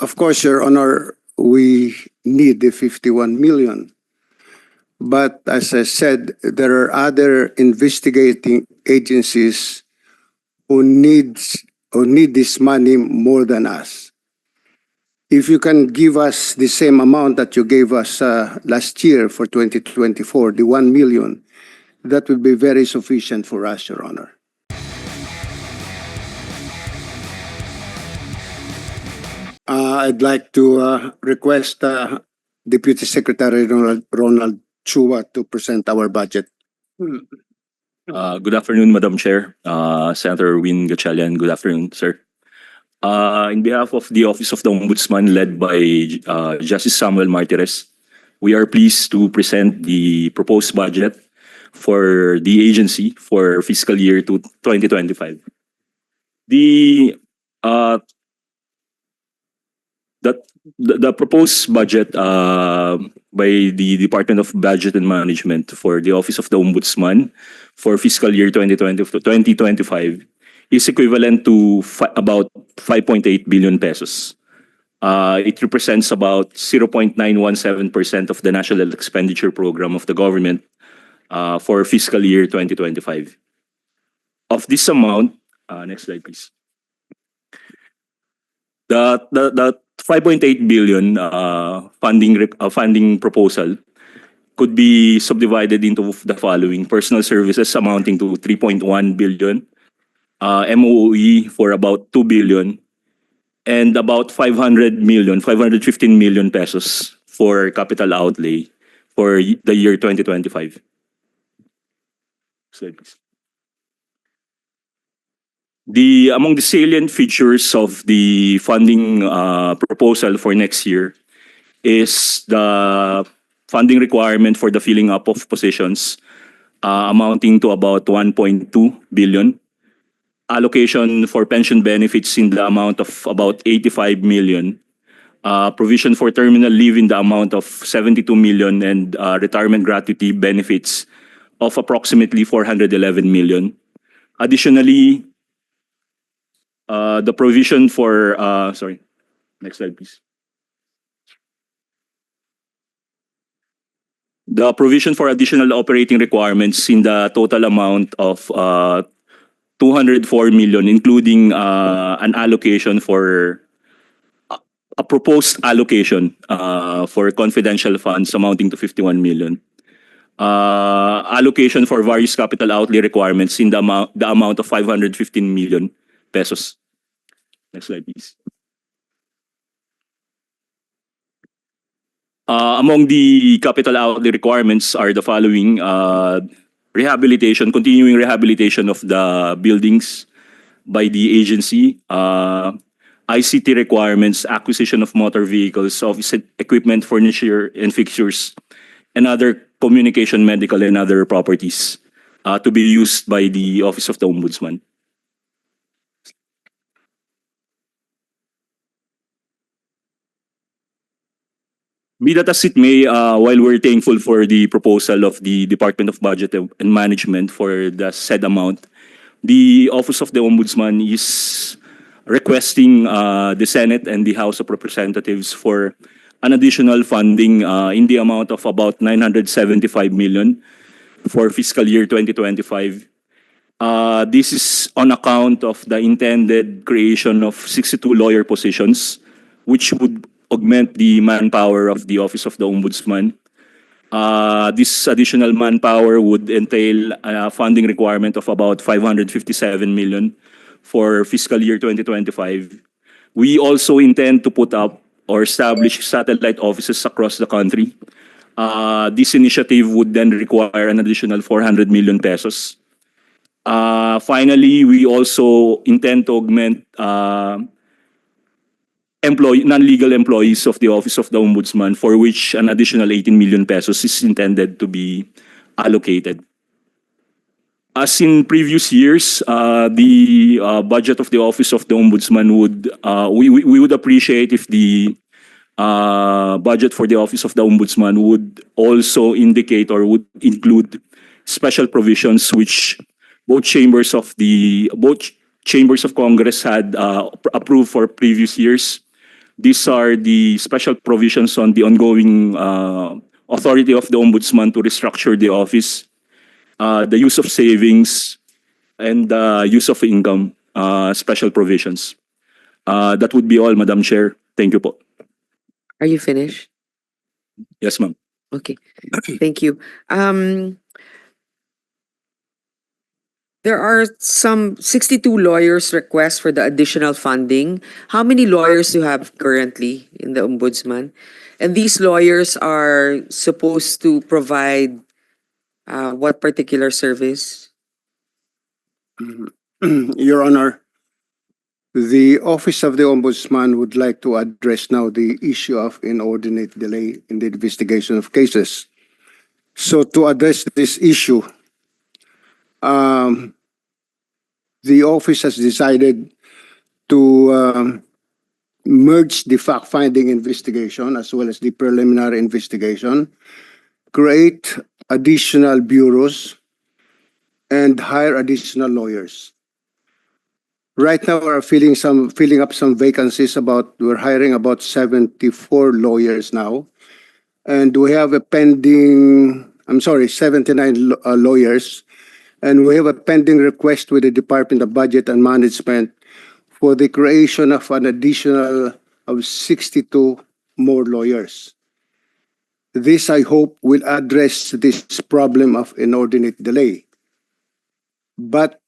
Of course, Your Honor, we need the 51 million. But as I said, there are other investigating agencies who need this money more than us. If you can give us the same amount that you gave us last year for 2024, the 1 million, that would be very sufficient for us, Your Honor. I'd like to request Deputy Secretary Ronald Chua to present our budget. Good afternoon, Madam Chair. Senator Win Gatchalian, good afternoon, sir. In behalf of the Office of the Ombudsman led by Justice Samuel Martires, we are pleased to present the proposed budget for the agency for fiscal year 2025. The proposed budget by the Department of Budget and Management for the Office of the Ombudsman for fiscal year 2025 is equivalent to about 5.8 billion pesos. It represents about 0.917% of the national expenditure program of the government for fiscal year 2025. Of this amount, next slide please. The 5.8 billion funding proposal could be subdivided into the following: personal services amounting to 3.1 billion, MOE for about 2 billion, and about 515 million pesos for capital outlay for the year 2025. Slide please. Among the salient features of the funding proposal for next year is the funding requirement for the filling up of positions amounting to about 1.2 billion. Allocation for pension benefits in the amount of about 85 million. Provision for terminal leave in the amount of 72 million and retirement gratuity benefits of approximately 411 million. Additionally, the provision for, next slide please. The provision for additional operating requirements in the total amount of 204 million, including an allocation for a proposed allocation for confidential funds amounting to 51 million. Allocation for various capital outlay requirements in the amount of 515 million pesos. Next slide, please. Among the capital outlay requirements are the following: continuing rehabilitation of the buildings by the agency, ICT requirements, acquisition of motor vehicles, office equipment, furniture, and fixtures, and other communication, medical, and other properties to be used by the Office of the Ombudsman. Be that as it may, while we're thankful for the proposal of the Department of Budget and Management for the said amount, the Office of the Ombudsman is requesting the Senate and the House of Representatives for an additional funding in the amount of about 975 million for fiscal year 2025. This is on account of the intended creation of 62 lawyer positions, which would augment the manpower of the Office of the Ombudsman. This additional manpower would entail a funding requirement of about 557 million for fiscal year 2025. We also intend to put up or establish satellite offices across the country. This initiative would then require an additional 400 million pesos. Finally, we also intend to augment non-legal employees of the Office of the Ombudsman, for which an additional 18 million pesos is intended to be allocated. As in previous years, the budget of the Office of the Ombudsman we would appreciate if the budget for the Office of the Ombudsman would also indicate or would include special provisions which both chambers of Congress had approved for previous years. These are the special provisions on the ongoing authority of the Ombudsman to restructure the office, the use of savings, and the use of income special provisions. That would be all, Madam Chair. Thank you po. Are you finished? Yes, ma'am. Okay, thank you. There are some 62 lawyers requests for the additional funding. How many lawyers do you have currently in the Ombudsman? And these lawyers are supposed to provide what particular service? Your Honor, the Office of the Ombudsman would like to address now the issue of inordinate delay in the investigation of cases. So to address this issue, the office has decided to merge the fact-finding investigation as well as the preliminary investigation, create additional bureaus, and hire additional lawyers. Right now, we're filling up some vacancies. We're hiring about 74 lawyers now, and we have a pending. 79 lawyers, and we have a pending request with the Department of Budget and Management for the creation of an additional of 62 more lawyers. This, I hope, will address this problem of inordinate delay. But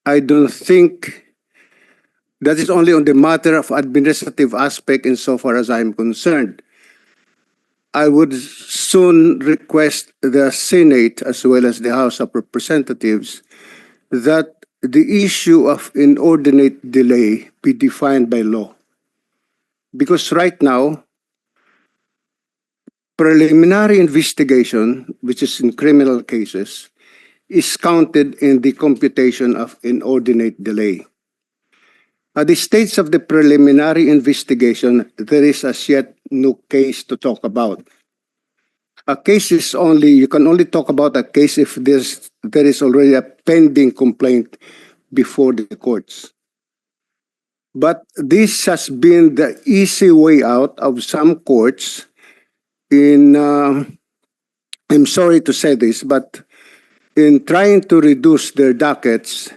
I don't think that is only on the matter of administrative aspect insofar as I'm concerned. I would soon request the Senate as well as the House of Representatives that the issue of inordinate delay be defined by law. Because right now, preliminary investigation, which is in criminal cases, is counted in the computation of inordinate delay. At the stage of the preliminary investigation, there is as yet no case to talk about. A case is only, you can only talk about a case if there is already a pending complaint before the courts. But this has been the easy way out of some courts in, I'm sorry to say this, but in trying to reduce their dockets,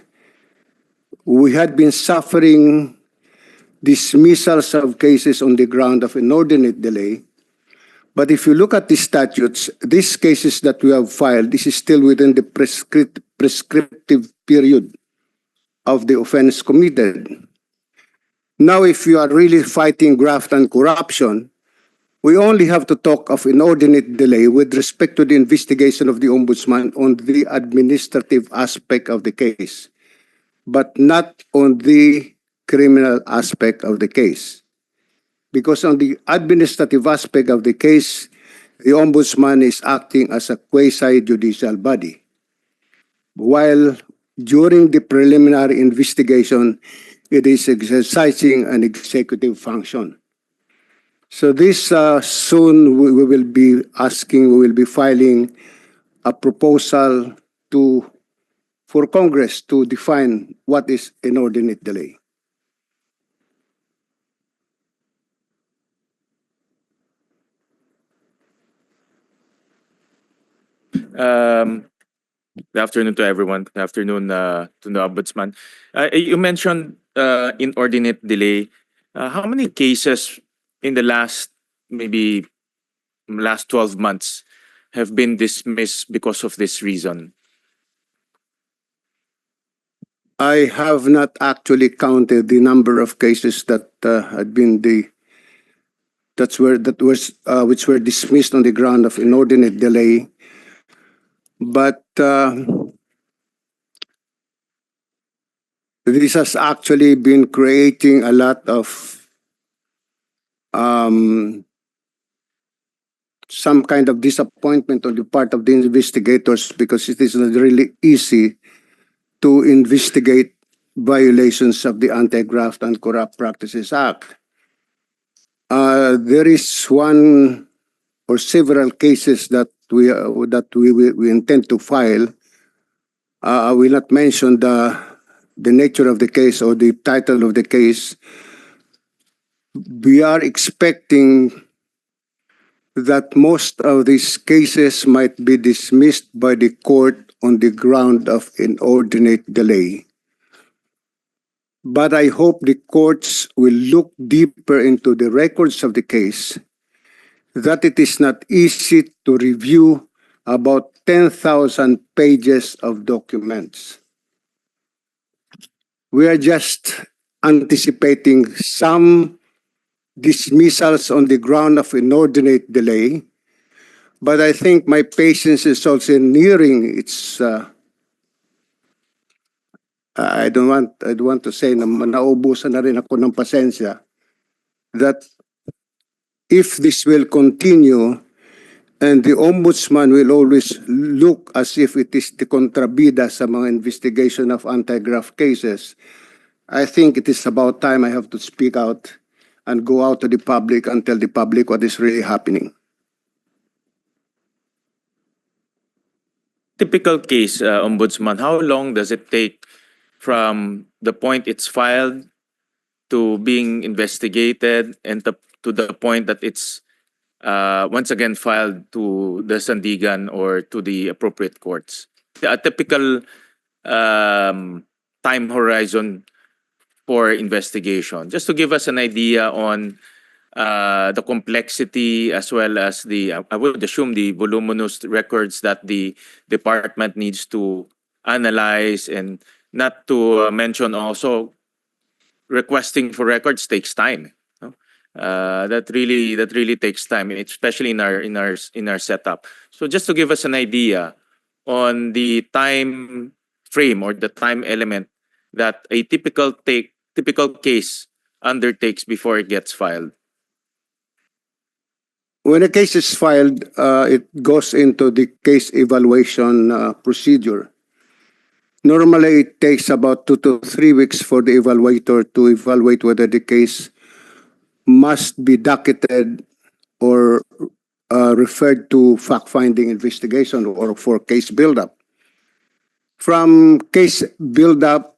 we had been suffering dismissals of cases on the ground of inordinate delay. But if you look at the statutes, these cases that we have filed, this is still within the prescriptive period of the offense committed. Now, if you are really fighting graft and corruption, we only have to talk of inordinate delay with respect to the investigation of the Ombudsman on the administrative aspect of the case, but not on the criminal aspect of the case. Because on the administrative aspect of the case, the Ombudsman is acting as a quasi-judicial body. While during the preliminary investigation, it is exercising an executive function. So this soon we will be filing a proposal for Congress to define what is inordinate delay. Good afternoon to everyone. Good afternoon to the Ombudsman. You mentioned inordinate delay. How many cases in the last 12 months have been dismissed because of this reason? I have not actually counted the number of cases that had been which were dismissed on the ground of inordinate delay. But this has actually been creating a lot of some kind of disappointment on the part of the investigators because it is not really easy to investigate violations of the Anti-Graft and Corrupt Practices Act. There is one or several cases that we intend to file. I will not mention the nature of the case or the title of the case, we are expecting that most of these cases might be dismissed by the court on the ground of inordinate delay. But I hope the courts will look deeper into the records of the case, that it is not easy to review about 10,000 pages of documents. We are just anticipating some dismissals on the ground of inordinate delay, but I think my patience is also nearing its I don't want to say na naubusan na rin ako ng pasensya, that if this will continue and the Ombudsman will always look as if it is the kontrabida sa mga investigation of anti-graft cases, I think it is about time I have to speak out and go out to the public and tell the public what is really happening. Typical case, Ombudsman, how long does it take from the point it's filed to being investigated and to the point that it's once again filed to the Sandigan or to the appropriate courts? A typical time horizon for investigation, just to give us an idea on the complexity as well as the, I would assume, the voluminous records that the department needs to analyze, and not to mention also requesting for records takes time. No? That really takes time, especially in our setup. So just to give us an idea on the time frame or the time element that a typical case undertakes before it gets filed. When a case is filed, it goes into the case evaluation procedure. Normally, it takes about 2 to 3 weeks for the evaluator to evaluate whether the case must be docketed or referred to fact-finding investigation or for case build-up. From case build-up,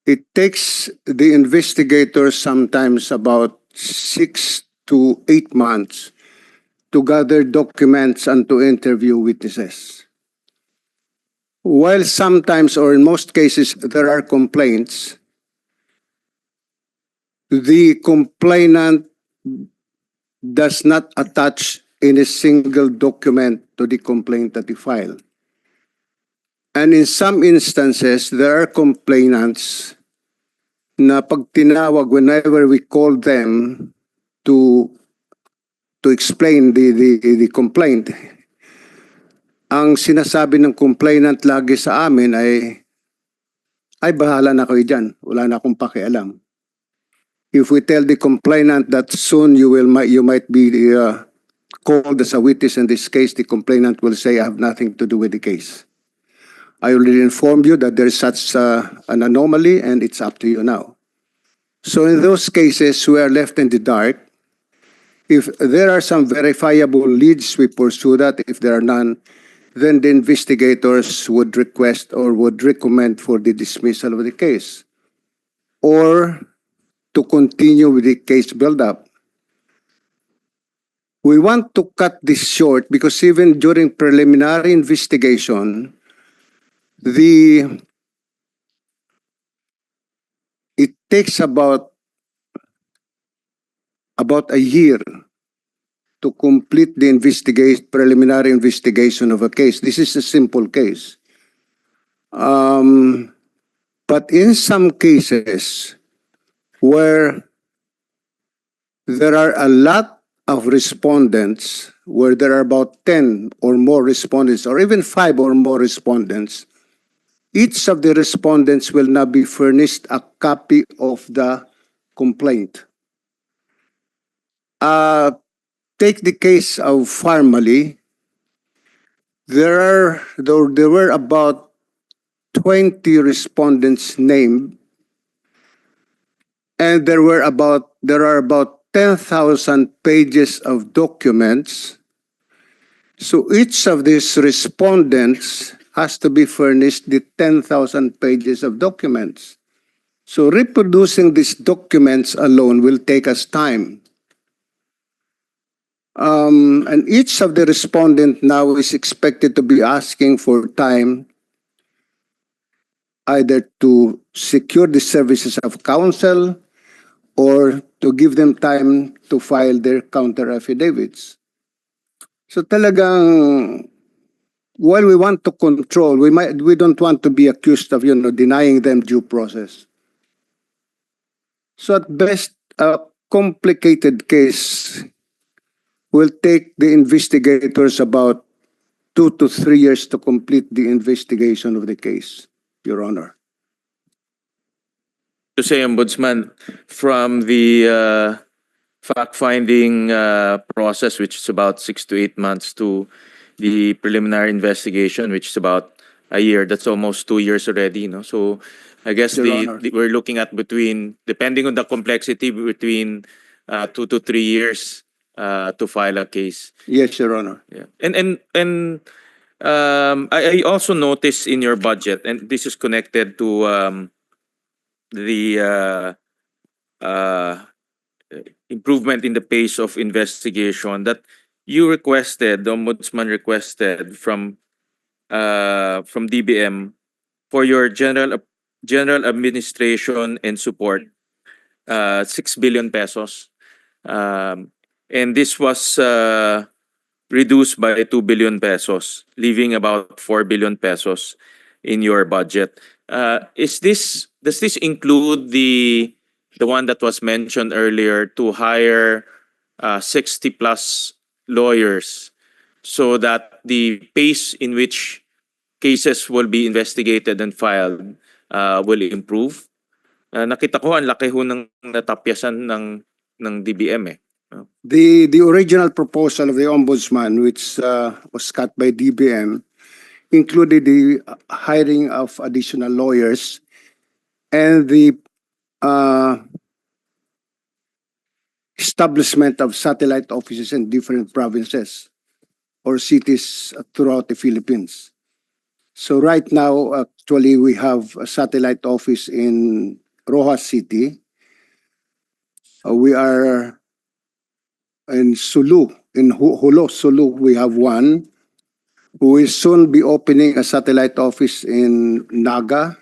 it takes the investigators sometimes about 6 to 8 months to gather documents and to interview witnesses. While sometimes, or in most cases, there are complaints, the complainant does not attach any single document to the complaint that he filed. And in some instances, there are complainants na pag tinawag, whenever we call them to explain the complaint, ang sinasabi ng complainant lagi sa amin ay bahala na kayo dyan, wala na akong pakialam. If we tell the complainant that soon you might be called as a witness in this case, the complainant will say, I have nothing to do with the case. I already informed you that there is such an anomaly and it's up to you now. So in those cases, we are left in the dark. If there are some verifiable leads, we pursue that. If there are none, then the investigators would request or would recommend for the dismissal of the case or to continue with the case build-up. We want to cut this short because even during preliminary investigation, it takes about a year to complete the preliminary investigation of a case. This is a simple case. But in some cases where there are a lot of respondents, where there are about 10 or more respondents, or even 5 or more respondents, each of the respondents will now be furnished a copy of the complaint. Take the case of Farmally. There were about 20 respondents named, and there are about 10,000 pages of documents. So each of these respondents has to be furnished the 10,000 pages of documents. So reproducing these documents alone will take us time. And each of the respondent now is expected to be asking for time either to secure the services of counsel or to give them time to file their counter affidavits. So talagang while we want to control, we don't want to be accused of denying them due process. So at best, a complicated case will take the investigators about 2 to 3 years to complete the investigation of the case, Your Honor. To say, Ombudsman, from the fact-finding process, which is about 6 to 8 months, to the preliminary investigation, which is about a year, that's almost 2 years already, no? So I guess Your Honor. we're looking at between, depending on the complexity, between 2 to 3 years to file a case. Yes, Your Honor. Yeah. And I also noticed in your budget, and this is connected to the improvement in the pace of investigation, that you requested, the Ombudsman requested from DBM for your general administration and support 6 billion pesos. And this was reduced by 2 billion pesos, leaving about 4 billion pesos in your budget. Does this include the one that was mentioned earlier to hire 60 plus lawyers so that the pace in which cases will be investigated and filed will improve? Nakita ko ang laki ho ng natapyasan ng DBM eh. The original proposal of the Ombudsman, which was cut by DBM, included the hiring of additional lawyers and the establishment of satellite offices in different provinces or cities throughout the Philippines. So right now, actually, we have a satellite office in Rojas City. We are in Sulu, in Hulo, Sulu, we have one. We will soon be opening a satellite office in Naga,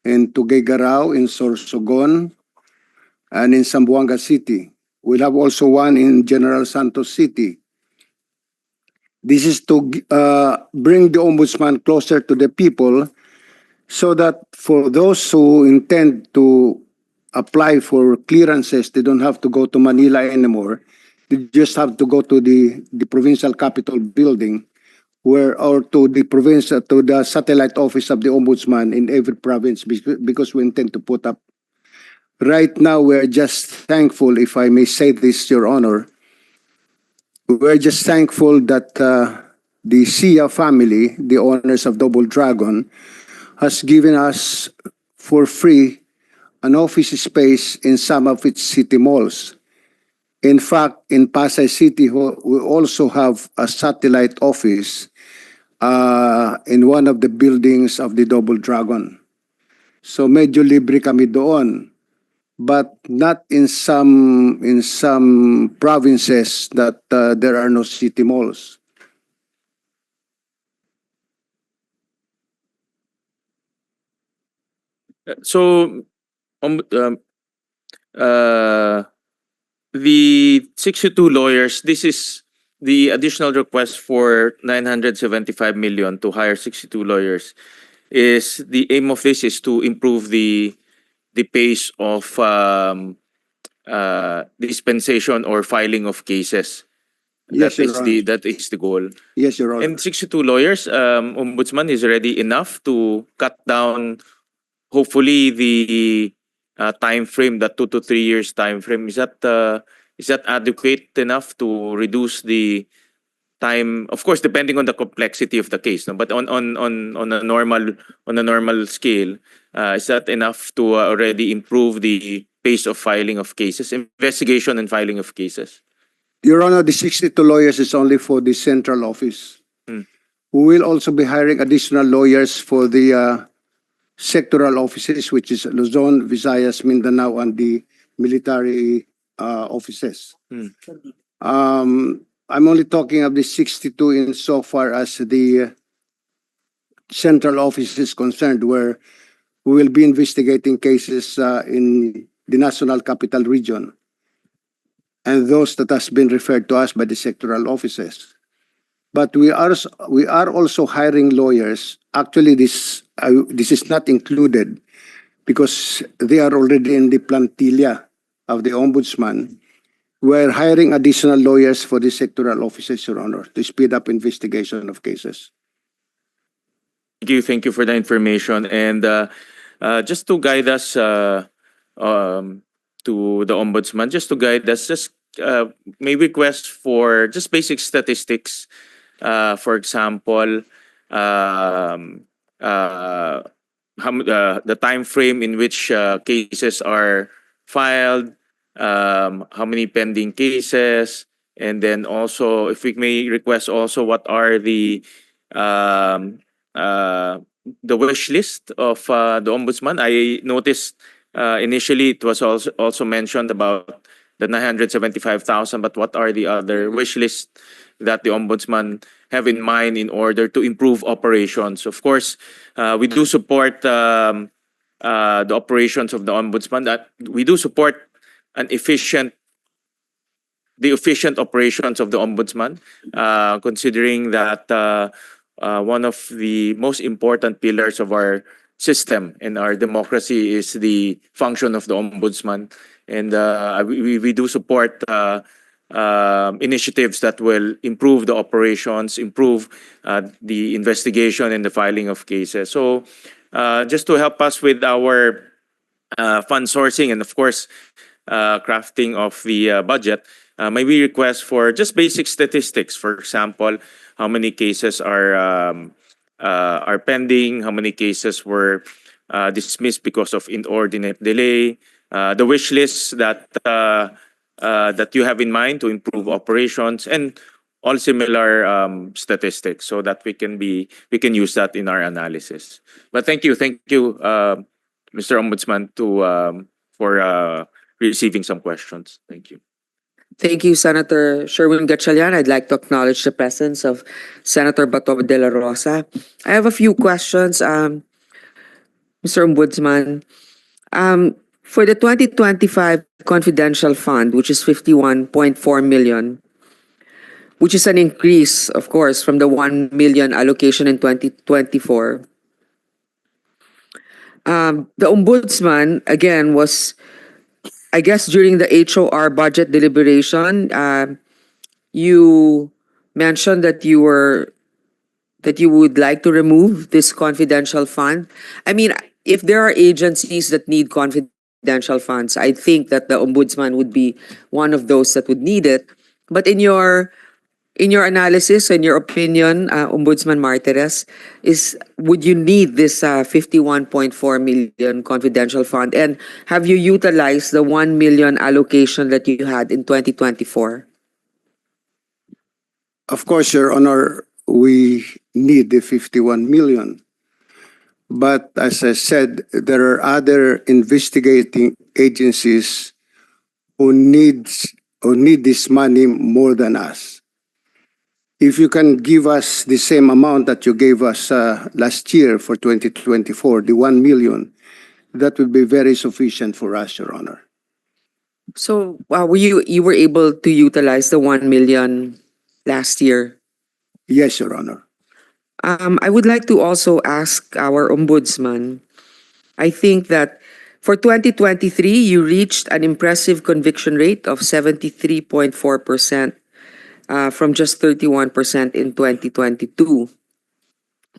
in Tuguegarao, in Sorsogon, and in Zamboanga City. We'll have also one in General Santos City. This is to bring the Ombudsman closer to the people so that for those who intend to apply for clearances, they don't have to go to Manila anymore. They just have to go to the provincial capital building or to the satellite office of the Ombudsman in every province because we intend to put up. Right now, we're just thankful, if I may say this, Your Honor, we're just thankful that the Sia family, the owners of Double Dragon, has given us for free an office space in some of its city malls. In fact, in Pasay City, we also have a satellite office in one of the buildings of the Double Dragon. So medyo libre kami doon, but not in some provinces that there are no city malls. So, the 62 lawyers, this is the additional request for 975 million to hire 62 lawyers. Is the aim of this is to improve the pace of dispensation or filing of cases. Yes, Your Honor. That is the goal. Yes, Your Honor. And 62 lawyers, Ombudsman, is already enough to cut down, hopefully, the time frame, that 2 to 3 years time frame. Is that adequate enough to reduce the time? Of course, depending on the complexity of the case, no? But on a normal scale, is that enough to already improve the pace of filing of cases, investigation and filing of cases? Your Honor, the 62 lawyers is only for the central office. We will also be hiring additional lawyers for the sectoral offices, which is Luzon, Visayas, Mindanao, and the military offices. I'm only talking of the 62 insofar as the central office is concerned, where we will be investigating cases in the National Capital Region, and those that has been referred to us by the sectoral offices. But we are also hiring lawyers. Actually, this is not included because they are already in the plantilla of the Ombudsman. We're hiring additional lawyers for the sectoral offices, Your Honor, to speed up investigation of cases. Thank you for the information. And just to guide us to the Ombudsman, just to guide us, just may request for just basic statistics. For example, the time frame in which cases are filed, how many pending cases, and then also, if we may request also, what are the wish list of the Ombudsman. I noticed initially it was also mentioned about the 975,000, but what are the other wish lists that the Ombudsman have in mind in order to improve operations? Of course, we do support the operations of the Ombudsman. That we do support the efficient operations of the Ombudsman, considering that one of the most important pillars of our system and our democracy is the function of the Ombudsman. And we do support initiatives that will improve the operations, improve the investigation and the filing of cases. So just to help us with our fund sourcing and of course crafting of the budget, may we request for just basic statistics. For example, how many cases are pending, how many cases were dismissed because of inordinate delay, the wish lists that you have in mind to improve operations, and all similar statistics, so that we can use that in our analysis. But thank you, Mr. Ombudsman, for receiving some questions. Thank you. Thank you, Senator Sherwin Gatchalian. I'd like to acknowledge the presence of Senator Bato de la Rosa. I have a few questions, Mr. Ombudsman. For the 2025 confidential fund, which is 51.4 million, which is an increase, of course, from the 1 million allocation in 2024. The Ombudsman, again, was, I guess, during the HOR budget deliberation, you mentioned that you would like to remove this confidential fund. I mean, if there are agencies that need confidential funds, I think that the Ombudsman would be one of those that would need it. But in your analysis and your opinion, Ombudsman Martires, would you need this 51.4 million confidential fund? And have you utilized the 1 million allocation that you had in 2024? Of course, Your Honor, we need the 51 million. But as I said, there are other investigating agencies who need this money more than us. If you can give us the same amount that you gave us last year for 2024, the 1 million, that would be very sufficient for us, Your Honor. So you were able to utilize the 1 million last year? Yes, Your Honor. I would like to also ask our Ombudsman, I think that for 2023, you reached an impressive conviction rate of 73.4%. From just 31% in 2022.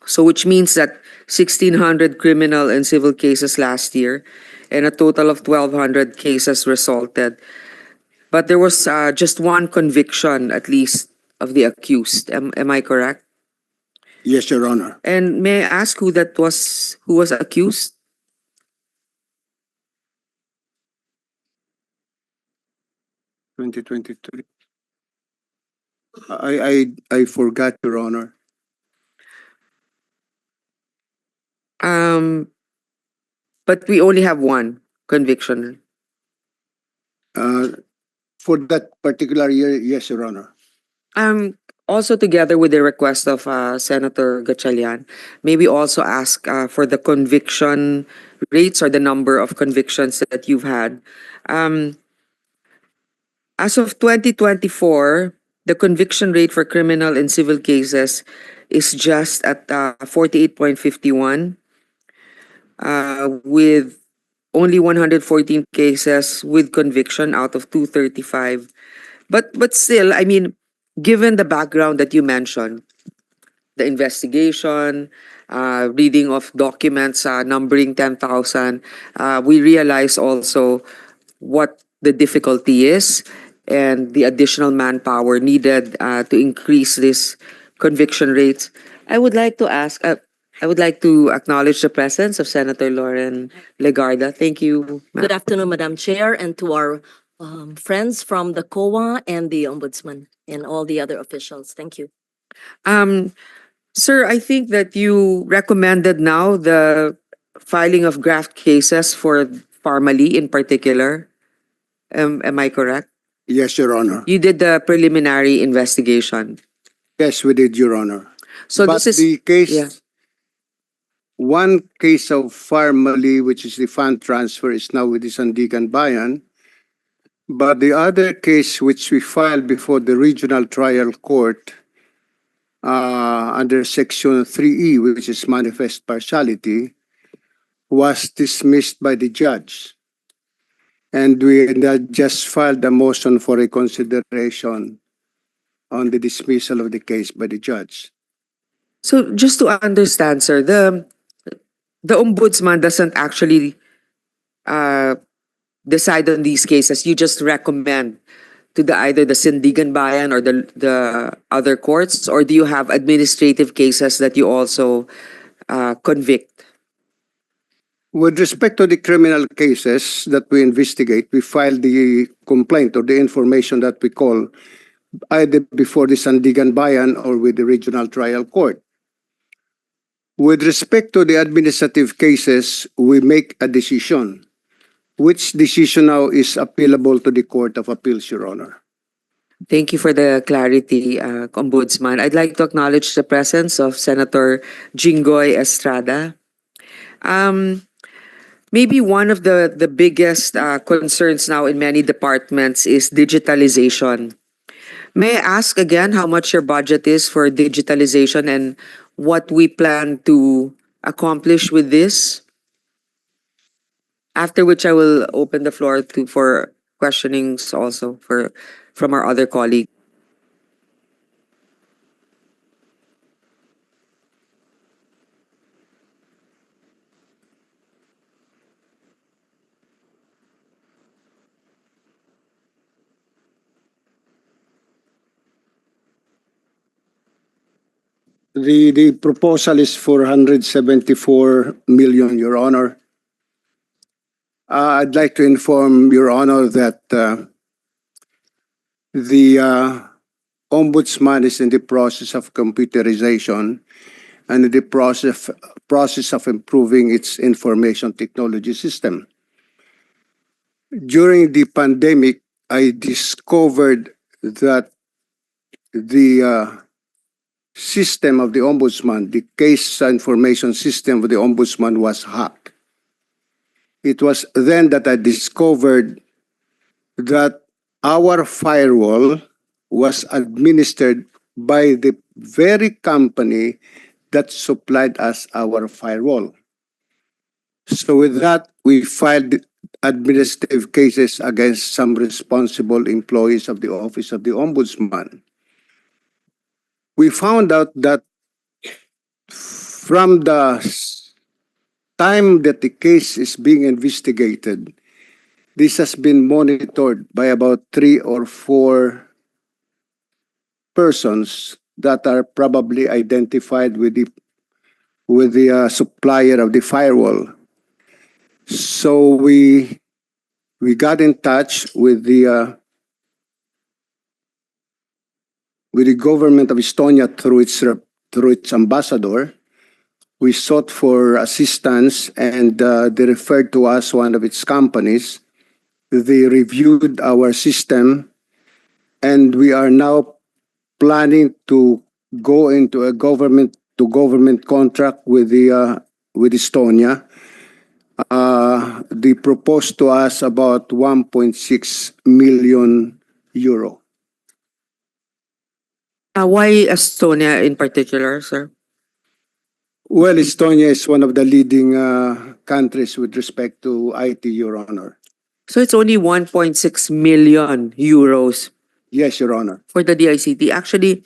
So which means that 1,600 criminal and civil cases last year and a total of 1,200 cases resulted. But there was just one conviction, at least, of the accused. Am I correct? Yes, Your Honor. And may I ask who was accused? (2023) I forgot, Your Honor. But we only have one conviction. For that particular year, yes, Your Honor. Also together with the request of Senator Gatchalian, maybe also ask for the conviction rates or the number of convictions that you've had. As of 2024, the conviction rate for criminal and civil cases is just at 48.51, with only 114 cases with conviction out of 235. But still, I mean, given the background that you mentioned, the investigation, reading of documents numbering 10,000, we realize also what the difficulty is and the additional manpower needed to increase this conviction rates. I would like to ask, I would like to acknowledge the presence of Senator Lauren Legarda. Thank you, ma'am. Good afternoon, Madam Chair, and to our friends from the COA and the Ombudsman and all the other officials. Thank you. Sir, I think that you recommended now the filing of graft cases for Parmalee in particular. Am I correct? Yes, Your Honor. You did the preliminary investigation. Yes, we did, Your Honor. So But this is the case, yeah. one case of Farmally, which is the fund transfer, is now with the Sandigan Bayan. But the other case, which we filed before the Regional Trial Court under Section 3E, which is manifest partiality, was dismissed by the judge. And we just filed a motion for reconsideration on the dismissal of the case by the judge. So just to understand, sir, the ombudsman doesn't actually decide on these cases. You just recommend to either the Sandigan Bayan or the other courts, or do you have administrative cases that you also convict? With respect to the criminal cases that we investigate, we file the complaint or the information that we call either before the Sandigan Bayan or with the Regional Trial Court. With respect to the administrative cases, we make a decision, which decision now is appealable to the Court of Appeals, Your Honor. Thank you for the clarity, Ombudsman. I'd like to acknowledge the presence of Senator Jinggoy Estrada. Maybe one of the biggest concerns now in many departments is digitalization. May I ask again how much your budget is for digitalization and what we plan to accomplish with this? After which I will open the floor for questionings also from our other colleagues. The proposal is 474 million, Your Honor. I'd like to inform Your Honor that the Ombudsman is in the process of computerization and in the process of improving its information technology system. During the pandemic, I discovered that the system of the Ombudsman, the case information system of the Ombudsman was hacked. It was then that I discovered that our firewall was administered by the very company that supplied us our firewall. So with that, we filed administrative cases against some responsible employees of the Office of the Ombudsman. We found out that from the time that the case is being investigated, this has been monitored by about 3 or 4 persons that are probably identified with the supplier of the firewall. So we got in touch with the government of Estonia through its ambassador, we sought for assistance, and they referred to us, one of its companies. They reviewed our system, and we are now planning to go into a government-to-government contract with Estonia. They proposed to us about 1.6 million euro. Why Estonia in particular, sir? Well, Estonia is one of the leading countries with respect to IT, Your Honor. So it's only 1.6 million euros Yes, Your Honor. for the DICT. Actually,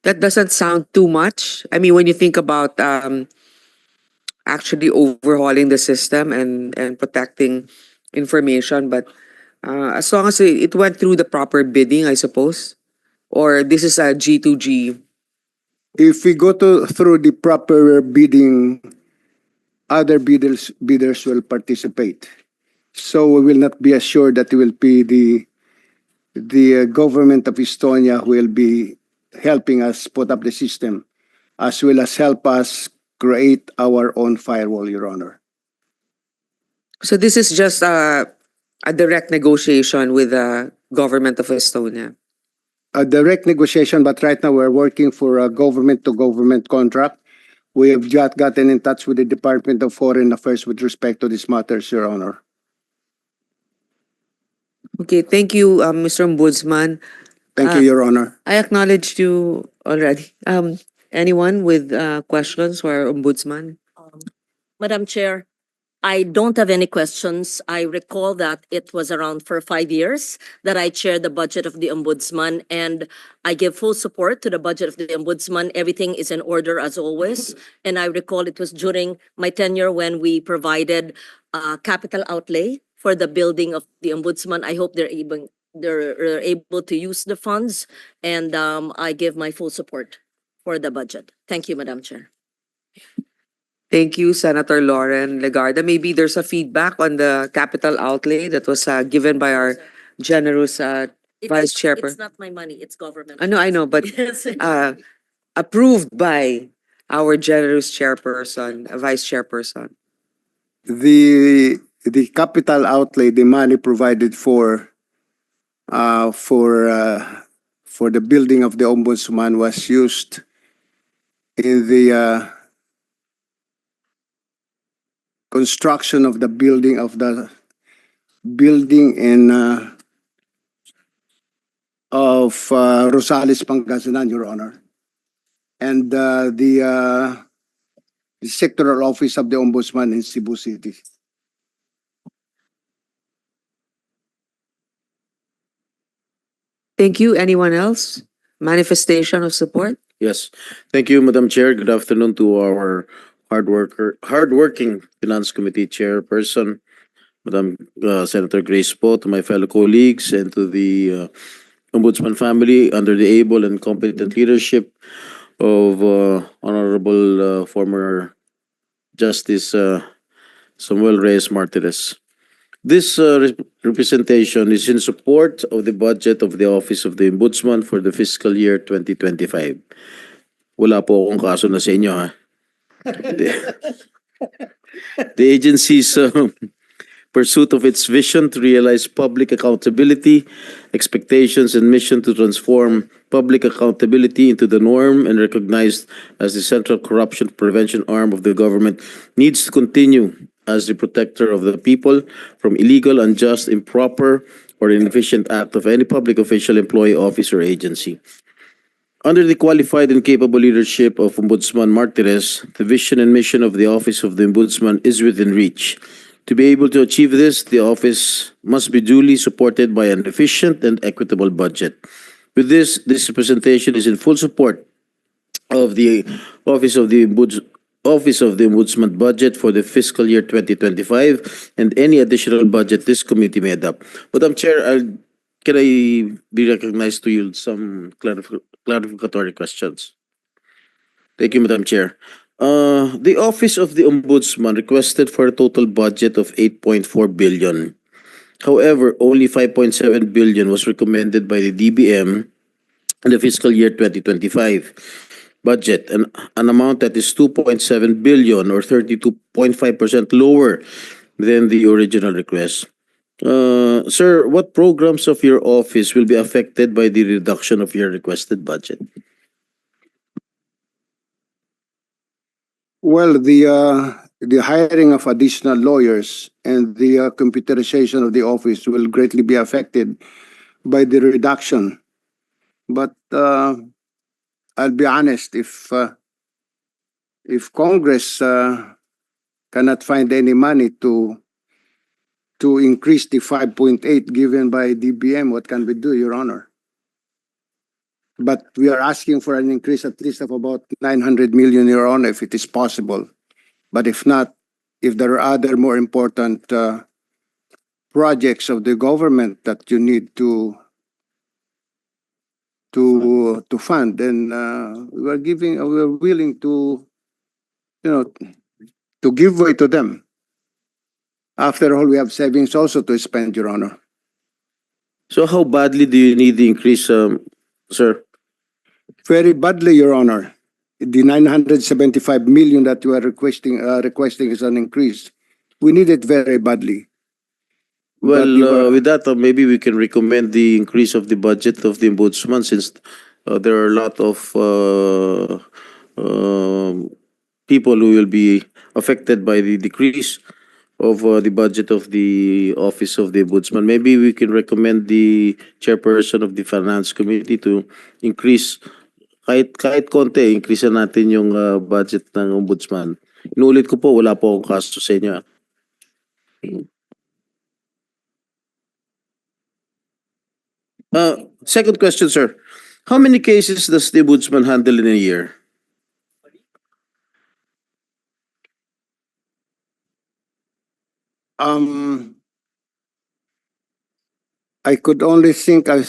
that doesn't sound too much. I mean, when you think about actually overhauling the system and protecting information, but as long as it went through the proper bidding, I suppose, or this is a G2G. If we go through the proper bidding, other bidders will participate. So we will not be assured that it will be the government of Estonia who will be helping us put up the system, as well as help us create our own firewall, Your Honor. So this is just a direct negotiation with the government of Estonia. A direct negotiation, but right now we're working for a government-to-government contract. We have just gotten in touch with the Department of Foreign Affairs with respect to these matters, Your Honor. Okay, thank you, Mr. Ombudsman. Thank you, Your Honor. I acknowledged you already. Anyone with questions for our Ombudsman? Madam Chair, I don't have any questions. I recall that it was around for 5 years that I chaired the budget of the Ombudsman, and I give full support to the budget of the Ombudsman. Everything is in order as always. And I recall it was during my tenure when we provided capital outlay for the building of the Ombudsman. I hope they're able to use the funds, and I give my full support for the budget. Thank you, Madam Chair. Thank you, Senator Lauren Legarda. Maybe there's a feedback on the capital outlay that was given by our generous Vice Chairperson. It's not my money, it's government. I know, but Yes. approved by our generous chairperson, Vice Chairperson. The capital outlay, the money provided for the building of the Ombudsman was used in the construction of the building in Rosales, Pangasinan, Your Honor, and the sectoral office of the Ombudsman in Cebu City. Thank you. Anyone else? Manifestation of support? Yes. Thank you, Madam Chair. Good afternoon to our hardworking Finance Committee Chairperson, Madam Senator Grace Po, to my fellow colleagues, and to the Ombudsman family under the able and competent leadership of Honorable former Justice Samuel Reyes Martinez. This representation is in support of the budget of the Office of the Ombudsman for the fiscal year 2025. Wala po akong kaso na sa inyo, ha? The agency's pursuit of its vision to realize public accountability, expectations, and mission to transform public accountability into the norm and recognized as the central corruption prevention arm of the government needs to continue as the protector of the people from illegal, unjust, improper, or inefficient act of any public official, employee, office, or agency. Under the qualified and capable leadership of Ombudsman Martinez, the vision and mission of the Office of the Ombudsman is within reach. To be able to achieve this, the office must be duly supported by an efficient and equitable budget. With this representation is in full support of the Office of the Ombudsman budget for the fiscal year 2025 and any additional budget this committee may adopt. Madam Chair, can I be recognized to yield some clarificatory questions? Thank you, Madam Chair. The Office of the Ombudsman requested for a total budget of 8.4 billion. However, only 5.7 billion was recommended by the DBM in the fiscal year 2025. budget, an amount that is 2.7 billion or 32.5% lower than the original request. Sir, what programs of your office will be affected by the reduction of your requested budget? Well, the hiring of additional lawyers and the computerization of the office will greatly be affected by the reduction. But I'll be honest, if Congress cannot find any money to increase the 5.8 given by DBM, what can we do, Your Honor? But we are asking for an increase at least of about 900 million, Your Honor, if it is possible. But if not, if there are other more important projects of the government that you need to fund, then we're willing to, to give way to them. After all, we have savings also to spend, Your Honor. So how badly do you need the increase, sir? Very badly, Your Honor. The 975 million that you are requesting is an increase. We need it very badly. Well, But you are- with that, maybe we can recommend the increase of the budget of the Ombudsman, since there are a lot of people who will be affected by the decrease of the budget of the Office of the Ombudsman. Maybe we can recommend the chairperson of the Finance Committee to increase, kahit konti, increase natin yung budget ng Ombudsman. Inulit ko po, wala po akong kaso sa inyo. Second question, sir. How many cases does the Ombudsman handle in a year? I could only think of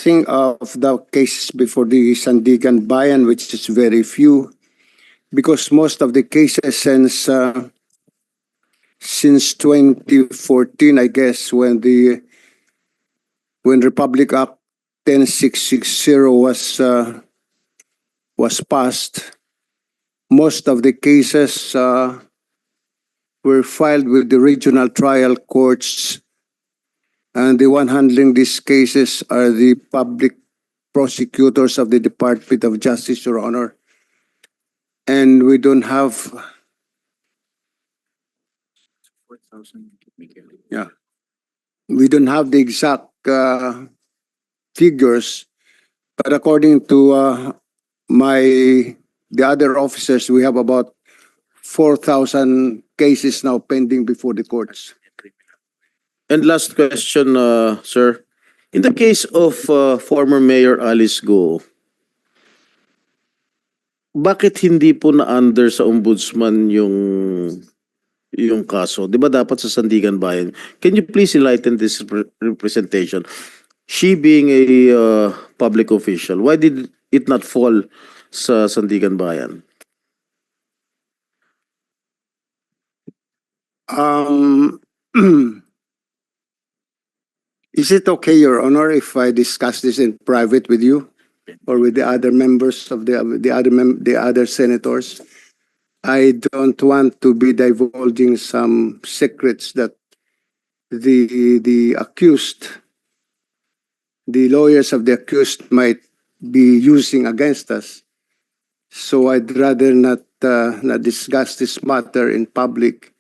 the cases before the Sandigan Bayan, which is very few, because most of the cases since 2014, I guess, when Republic Act 10660 was passed, most of the cases were filed with the regional trial courts, and the one handling these cases are the public prosecutors of the Department of Justice, Your Honor. And we don't have... Yeah. We don't have the exact figures, but according to the other officers, we have about 4,000 cases now pending before the courts. And last question, sir. In the case of former Mayor Alice Go, bakit hindi po na-under sa Ombudsman yung kaso? Di ba dapat sa Sandigan Bayan? Can you please enlighten this representation? She being a public official, why did it not fall sa Sandigan Bayan? Is it okay, Your Honor, if I discuss this in private with you or with the other members of the other senators? I don't want to be divulging some secrets that the accused, the lawyers of the accused might be using against us. So I'd rather not discuss this matter in public,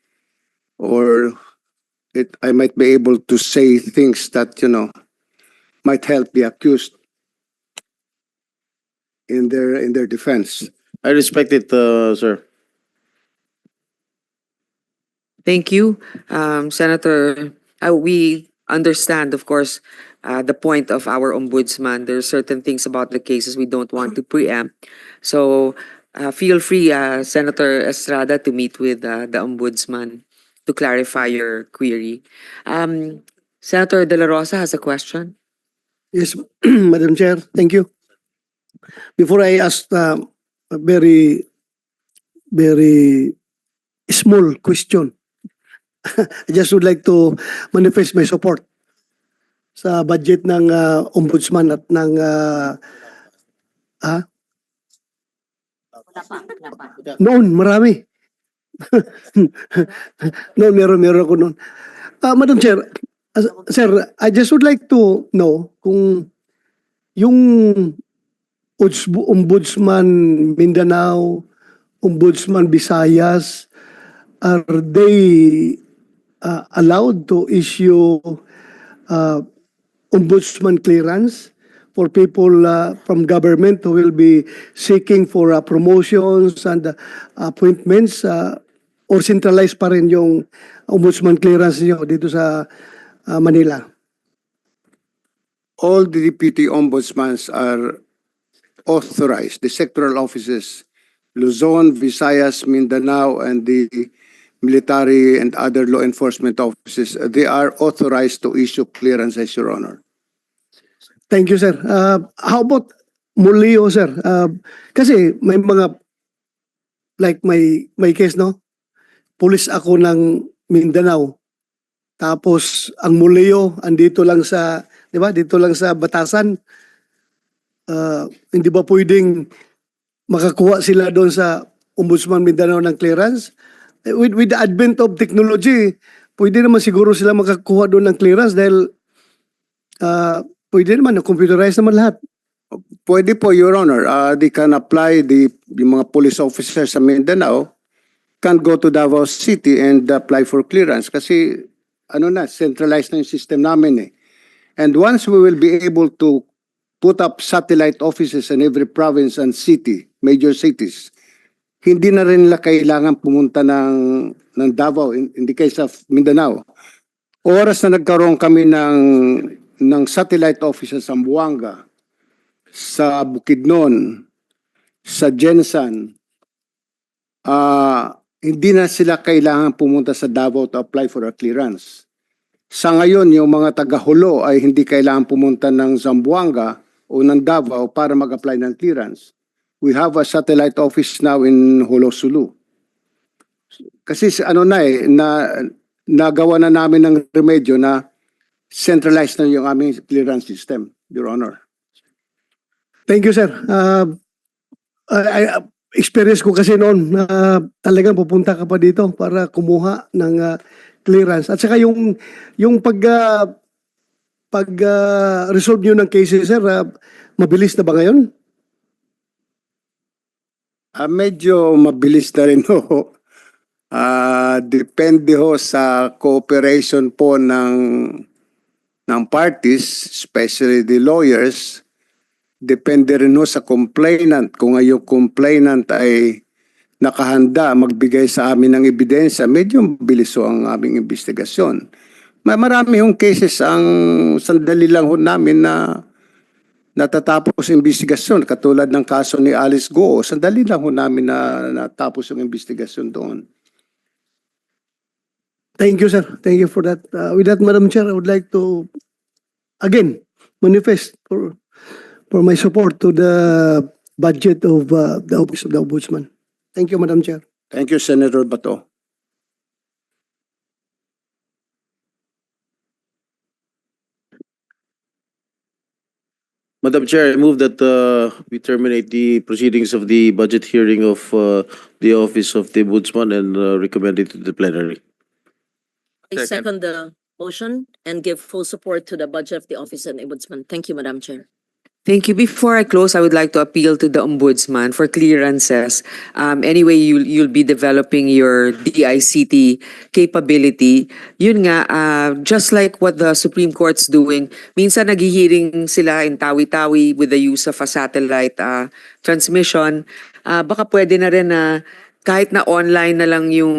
or I might be able to say things that, might help the accused in their defense. I respect it, sir. Thank you, Senator. We understand, of course, the point of our ombudsman. There are certain things about the cases we don't want to preempt. So feel free, Senator Estrada, to meet with the ombudsman to clarify your query. Senator De La Rosa has a question. Yes, Madam Chair, thank you. Before I ask a very, very small question, I just would like to manifest my support sa budget ng Ombudsman at ng Noon, marami. Noon, meron ako noon. Madam Chair, sir, I just would like to know kung yung Ombudsman Mindanao, Ombudsman Visayas, are they allowed to issue ombudsman clearance for people from government who will be seeking for promotions and appointments, or centralized pa rin yung ombudsman clearance niyo dito sa Manila? All the deputy ombudsmans are authorized, the sectoral offices, Luzon, Visayas, Mindanao, and the military and other law enforcement offices, they are authorized to issue clearances, Your Honor. Thank you, sir. How about Mulio, sir? Kasi may mga, like may case, no? Pulis ako ng Mindanao. Tapos ang Mulio andito lang sa, 'di ba? Dito lang sa Batasan. Hindi ba pwedeng makakuha sila doon sa Ombudsman Mindanao ng clearance? With the advent of technology, pwede naman siguro sila makakuha doon ng clearance dahil pwede naman, computerized naman lahat. Pwede po, Your Honor. They can apply, yung mga police officers sa Mindanao can go to Davao City and apply for clearance kasi centralized na yung system namin eh. And once we will be able to put up satellite offices in every province and city, major cities, hindi na rin nila kailangan pumunta ng Davao in the case of Mindanao. Oras na nagkaroon kami ng satellite offices sa Zamboanga, sa Bukidnon, sa Jensan, hindi na sila kailangan pumunta sa Davao to apply for a clearance. Sa ngayon, yung mga taga-Hulo ay hindi kailangan pumunta ng Zamboanga o ng Davao para mag-apply ng clearance. We have a satellite office now in Hulo, Sulu. Kasi nagawa na namin ng remedyo na centralized na yung aming clearance system, Your Honor. Thank you, sir. Experience ko kasi noon na talagang pupunta ka pa dito para kumuha ng clearance. At saka yung resolve nyo ng cases, sir, mabilis na ba ngayon? Medyo mabilis na rin ho. Depende ho sa cooperation po ng parties, especially the lawyers. Depende rin ho sa complainant. Kung yung complainant ay nakahanda magbigay sa amin ng ebidensya, medyo bilis ho ang aming investigasyon. Marami hong cases ang sandali lang ho namin na natatapos investigasyon. Katulad ng kaso ni Alice Go, sandali lang ho namin na natapos yung investigasyon doon. Thank you, sir. Thank you for that. With that, Madam Chair, I would like to again manifest for my support to the budget of the Office of the Ombudsman. Thank you, Madam Chair. Thank you, Senator Bato. Madam Chair, I move that we terminate the proceedings of the budget hearing of the Office of the Ombudsman and recommend it to the plenary. I second the motion and give full support to the budget of the Office of the Ombudsman. Thank you, Madam Chair. Thank you. Before I close, I would like to appeal to the Ombudsman for clearances. Anyway, you'll be developing your DICT capability. Yun nga, just like what the Supreme Court's doing, minsan naghihiring sila in tawi-tawi with the use of a satellite transmission. Baka pwede na rin na kahit na online na lang yung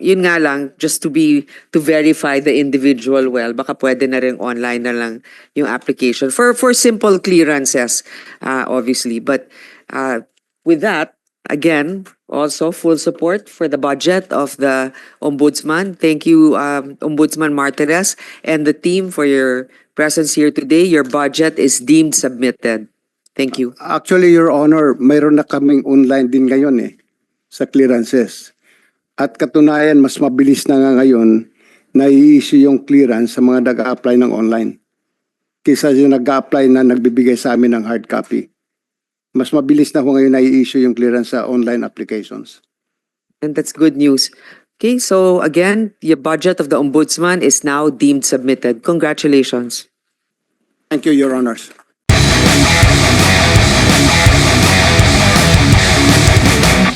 yun nga lang, just to verify the individual well, baka pwede na rin online na lang yung application for simple clearances, obviously. But with that, again, also full support for the budget of the Ombudsman. Thank you, Ombudsman Martinez and the team for your presence here today. Your budget is deemed submitted. Thank you. Actually, Your Honor, mayroon na kaming online din ngayon sa clearances. At katunayan, mas mabilis na nga ngayon na i-issue yung clearance sa mga nag-a-apply ng online. Kaysa yung nag-a-apply na nagbibigay sa amin ng hard copy. Mas mabilis na ho ngayon na-i-issue yung clearance sa online applications. And that's good news. Okay, so again, your budget of the Ombudsman is now deemed submitted. Congratulations. Thank you, Your Honors.